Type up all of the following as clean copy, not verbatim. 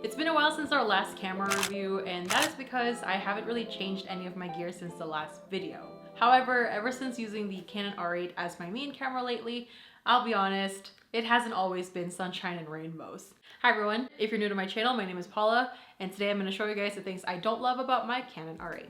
It's been a while since our last camera review, and that is because I haven't really changed any of my gear since the last video. However, ever since using the Canon R8 as my main camera lately, I'll be honest, it hasn't always been sunshine and rainbows. Hi everyone, if you're new to my channel, my name is Paula, and today I'm going to show you guys the things I don't love about my Canon R8.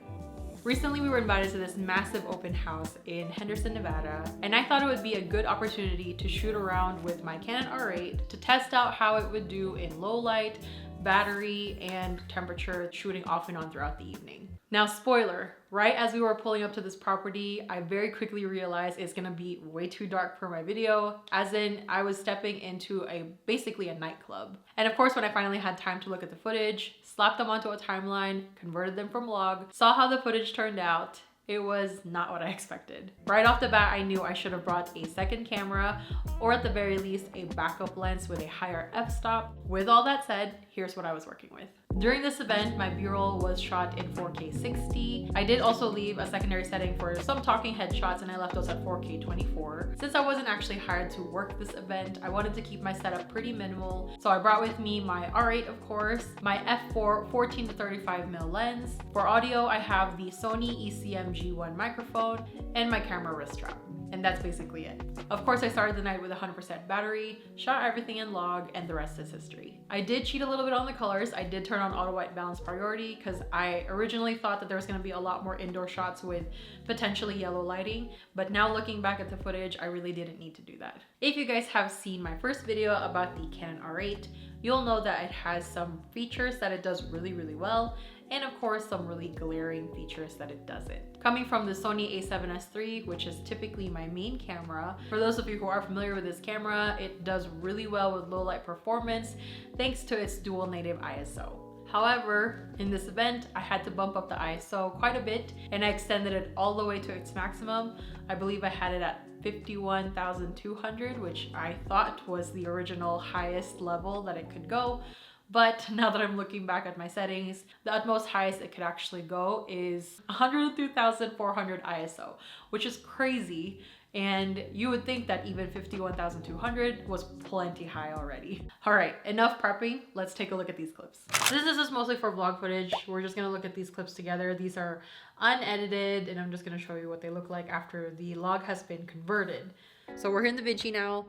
Recently, we were invited to this massive open house in Henderson, Nevada, and I thought it would be a good opportunity to shoot around with my Canon R8 to test out how it would do in low light, battery, and temperature shooting off and on throughout the evening. Now, spoiler, right as we were pulling up to this property, I very quickly realized it's gonna be way too dark for my video, as in I was stepping into basically a nightclub. And of course, when I finally had time to look at the footage, slapped them onto a timeline, converted them from log, saw how the footage turned out, it was not what I expected. Right off the bat, I knew I should have brought a second camera, or at the very least, a backup lens with a higher f-stop. With all that said, here's what I was working with. During this event, my B-roll was shot in 4K 60. I did also leave a secondary setting for some talking head shots, and I left those at 4K 24. Since I wasn't actually hired to work this event, I wanted to keep my setup pretty minimal. So I brought with me my R8, of course, my f4 14 to 35mm lens. For audio, I have the Sony ECM G1 microphone and my camera wrist strap. And that's basically it. Of course, I started the night with 100% battery, shot everything in log, and the rest is history. I did cheat a little bit on the colors. I did turn on auto white balance priority because I originally thought that there was going to be a lot more indoor shots with potentially yellow lighting, but now looking back at the footage, I really didn't need to do that. If you guys have seen my first video about the Canon R8, you'll know that it has some features that it does really, really well, and of course some really glaring features that it doesn't. Coming from the Sony a7S III, which is typically my main camera, for those of you who are familiar with this camera, it does really well with low light performance thanks to its dual native ISO. However, in this event, I had to bump up the ISO quite a bit, and I extended it all the way to its maximum. I believe I had it at 51,200, which I thought was the original highest level that it could go. But now that I'm looking back at my settings, the utmost highest it could actually go is 102,400 ISO, which is crazy. And you would think that even 51,200 was plenty high already. All right, enough prepping. Let's take a look at these clips. This is just mostly for vlog footage. We're just gonna look at these clips together. These are unedited, and I'm just gonna show you what they look like after the log has been converted. So we're here in DaVinci now,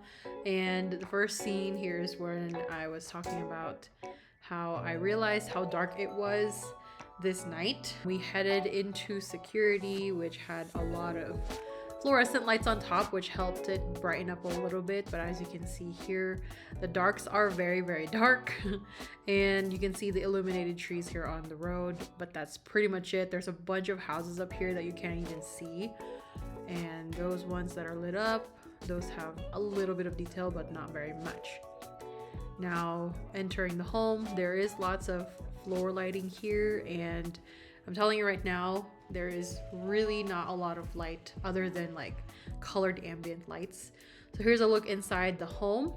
and the first scene here is when I was talking about how I realized how dark it was this night. We headed into security, which had a lot of fluorescent lights on top, which helped it brighten up a little bit. But as you can see here, the darks are very, very dark. And you can see the illuminated trees here on the road, but that's pretty much it. There's a bunch of houses up here that you can't even see. And those ones that are lit up, those have a little bit of detail, but not very much. Now, entering the home, there is lots of floor lighting here, and I'm telling you right now, there is really not a lot of light other than like colored ambient lights. So here's a look inside the home.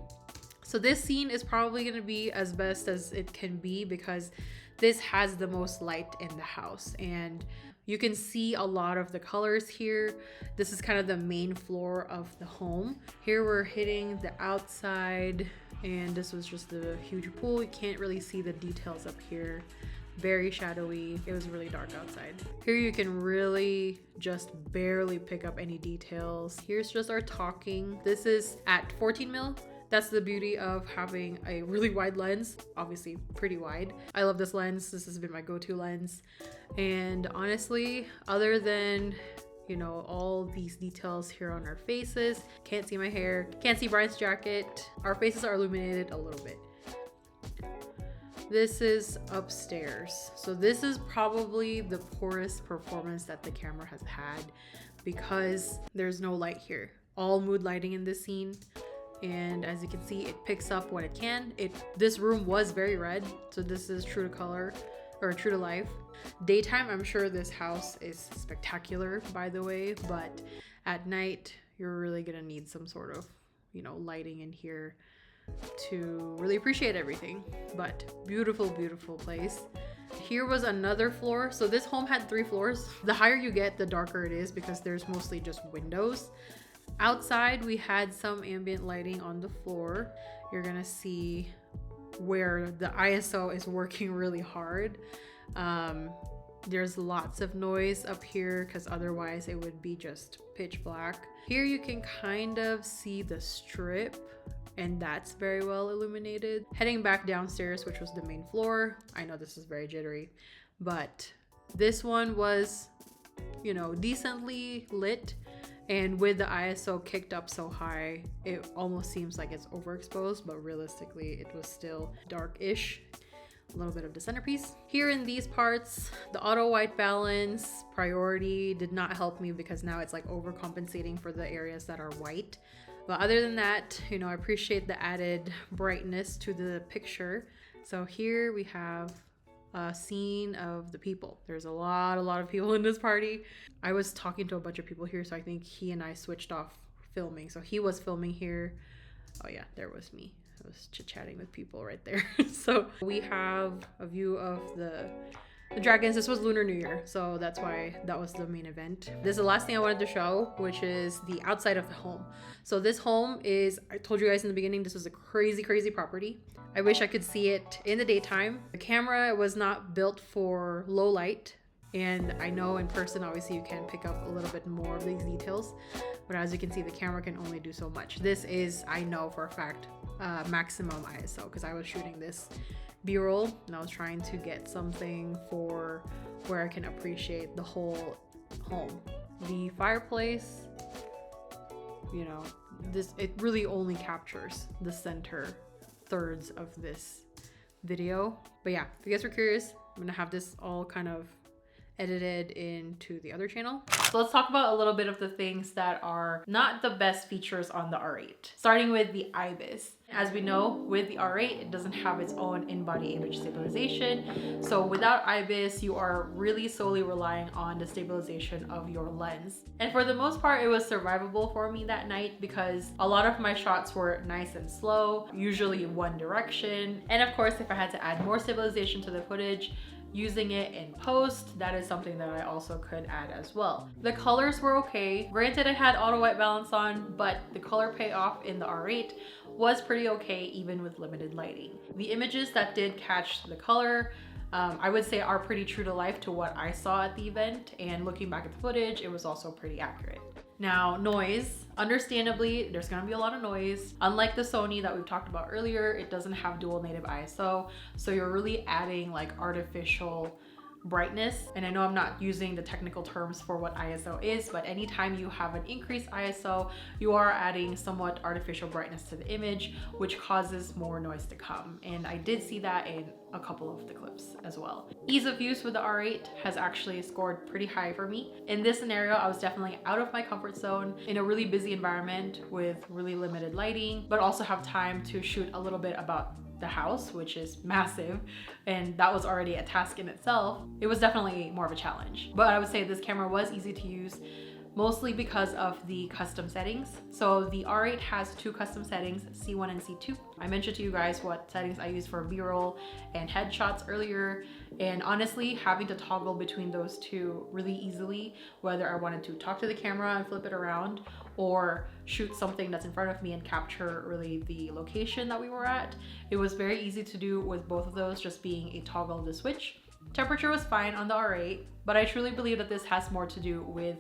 So this scene is probably going to be as best as it can be because this has the most light in the house, and you can see a lot of the colors here. This is kind of the main floor of the home. Here we're hitting the outside, and this was just the huge pool. You can't really see the details up here. Very shadowy. It was really dark outside. Here you can really just barely pick up any details. Here's just our talking. This is at 14mm. That's the beauty of having a really wide lens, obviously pretty wide. I love this lens. This has been my go-to lens. And honestly, other than, you know, all these details here on our faces, can't see my hair, can't see Brian's jacket. Our faces are illuminated a little bit. This is upstairs. So this is probably the poorest performance that the camera has had because there's no light here. All mood lighting in this scene. And as you can see, it picks up what it can. This room was very red, so this is true to color, or true to life. Daytime, I'm sure this house is spectacular, by the way, but at night, you're really gonna need some sort of, you know, lighting in here to really appreciate everything. But beautiful, beautiful place. Here was another floor. So this home had 3 floors. The higher you get, the darker it is because there's mostly just windows. Outside, we had some ambient lighting on the floor. You're gonna see where the ISO is working really hard. There's lots of noise up here because otherwise it would be just pitch black. Here you can kind of see the strip, and that's very well illuminated. Heading back downstairs, which was the main floor, I know this is very jittery, but this one was, you know, decently lit, and with the ISO kicked up so high, it almost seems like it's overexposed, but realistically it was still dark-ish. A little bit of the centerpiece. Here in these parts, the auto white balance priority did not help me because now it's like overcompensating for the areas that are white. But other than that, you know, I appreciate the added brightness to the picture. So here we have a scene of the people. There's a lot of people in this party. I was talking to a bunch of people here, so I think he and I switched off filming. So he was filming here. Oh yeah, there was me. I was chit-chatting with people right there. So we have a view of the dragons. This was Lunar New Year, so that's why that was the main event. This is the last thing I wanted to show, which is the outside of the home. So this home is, I told you guys in the beginning, this was a crazy property. I wish I could see it in the daytime. The camera was not built for low light, and I know in person obviously you can pick up a little bit more of these details, but as you can see, the camera can only do so much. This is, I know for a fact, maximum ISO, because I was shooting this B-roll and I was trying to get something for where I can appreciate the whole home. The fireplace, you know, it really only captures the center thirds of this video. But yeah, if you guys were curious, I'm gonna have this all kind of edited into the other channel. So let's talk about a little bit of the things that are not the best features on the R8. Starting with the IBIS. As we know, with the R8, it doesn't have its own in-body image stabilization. So without IBIS, you are really solely relying on the stabilization of your lens. And for the most part, it was survivable for me that night because a lot of my shots were nice and slow, usually one direction. And of course, if I had to add more stabilization to the footage, using it in post, that is something that I also could add as well. The colors were okay. Granted, it had auto white balance on, but the color payoff in the R8 was pretty okay even with limited lighting. The images that did catch the color, I would say are pretty true to life to what I saw at the event, and looking back at the footage, it was also pretty accurate. Now, noise, understandably, there's gonna be a lot of noise. Unlike the Sony that we've talked about earlier, it doesn't have dual native ISO, so you're really adding like artificial brightness. And I know I'm not using the technical terms for what ISO is, but anytime you have an increased ISO, you are adding somewhat artificial brightness to the image, which causes more noise to come. And I did see that in a couple of the clips as well. Ease of use with the R8 has actually scored pretty high for me. In this scenario, I was definitely out of my comfort zone in a really busy environment with really limited lighting, but also have time to shoot a little bit about the house, which is massive, and that was already a task in itself. It was definitely more of a challenge, but I would say this camera was easy to use, mostly because of the custom settings. So the R8 has two custom settings, C1 and C2. I mentioned to you guys what settings I use for B-roll and headshots earlier, and honestly, having to toggle between those two really easily, whether I wanted to talk to the camera and flip it around or shoot something that's in front of me and capture really the location that we were at, it was very easy to do with both of those just being a toggle of the switch. Temperature was fine on the R8, but I truly believe that this has more to do with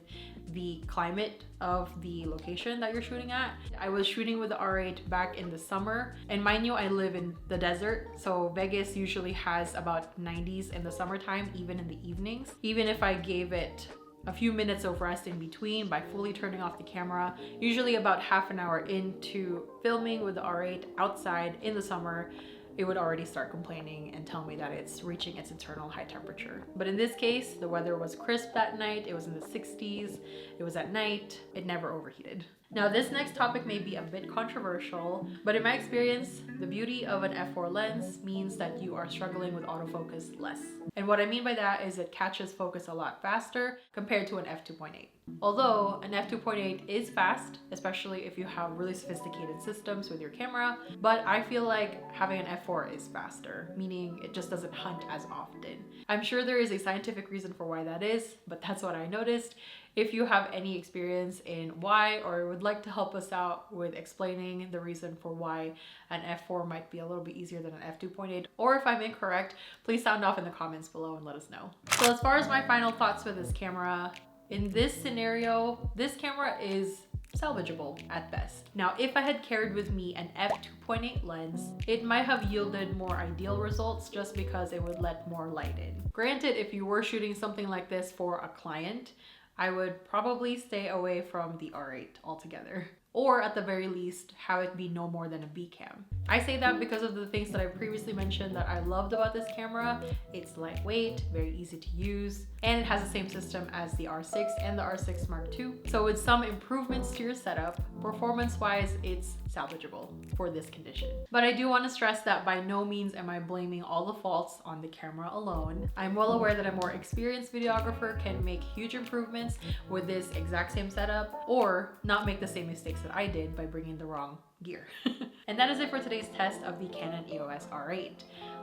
the climate of the location that you're shooting at. I was shooting with the R8 back in the summer, and mind you, I live in the desert, so Vegas usually has about 90s in the summertime, even in the evenings. Even if I gave it a few minutes of rest in between by fully turning off the camera, usually about half an hour into filming with the R8 outside in the summer, it would already start complaining and tell me that it's reaching its internal high temperature. But in this case, the weather was crisp that night. It was in the 60s. It was at night. It never overheated. Now, this next topic may be a bit controversial, but in my experience, the beauty of an f4 lens means that you are struggling with autofocus less. And what I mean by that is it catches focus a lot faster compared to an f2.8. Although an f2.8 is fast, especially if you have really sophisticated systems with your camera, but I feel like having an f4 is faster, meaning it just doesn't hunt as often. I'm sure there is a scientific reason for why that is, but that's what I noticed. If you have any experience in why, or would like to help us out with explaining the reason for why an f4 might be a little bit easier than an f2.8, or if I'm incorrect, please sound off in the comments below and let us know. So as far as my final thoughts with this camera, in this scenario, this camera is salvageable at best. Now, if I had carried with me an f2.8 lens, it might have yielded more ideal results just because it would let more light in. Granted, if you were shooting something like this for a client, I would probably stay away from the R8 altogether. Or at the very least, have it be no more than a B cam. I say that because of the things that I previously mentioned that I loved about this camera. It's lightweight, very easy to use, and it has the same system as the R6 and the R6 Mark II. So with some improvements to your setup, performance-wise, it's salvageable for this condition. But I do want to stress that by no means am I blaming all the faults on the camera alone. I'm well aware that a more experienced videographer can make huge improvements with this exact same setup, or not make the same mistakes that I did by bringing the wrong gear. And that is it for today's test of the Canon EOS R8.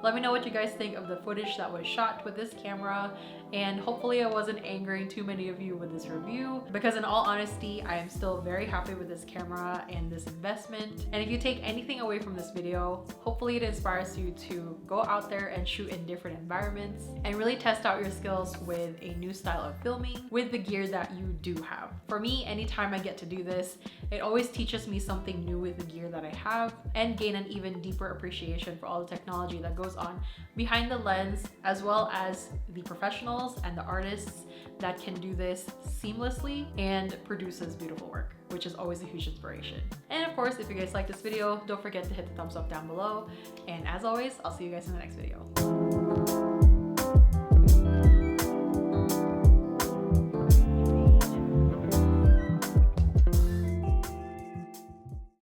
Let me know what you guys think of the footage that was shot with this camera, and hopefully I wasn't angering too many of you with this review, because in all honesty, I am still very happy with this camera and this investment. And if you take anything away from this video, hopefully it inspires you to go out there and shoot in different environments and really test out your skills with a new style of filming with the gear that you do have. For me, anytime I get to do this, it always teaches me something new with the gear that I have, and gain an even deeper appreciation for all the technology that goes on behind the lens, as well as the professionals and the artists that can do this seamlessly and produces beautiful work, which is always a huge inspiration. And of course, if you guys like this video, don't forget to hit the thumbs up down below. And as always, I'll see you guys in the next video.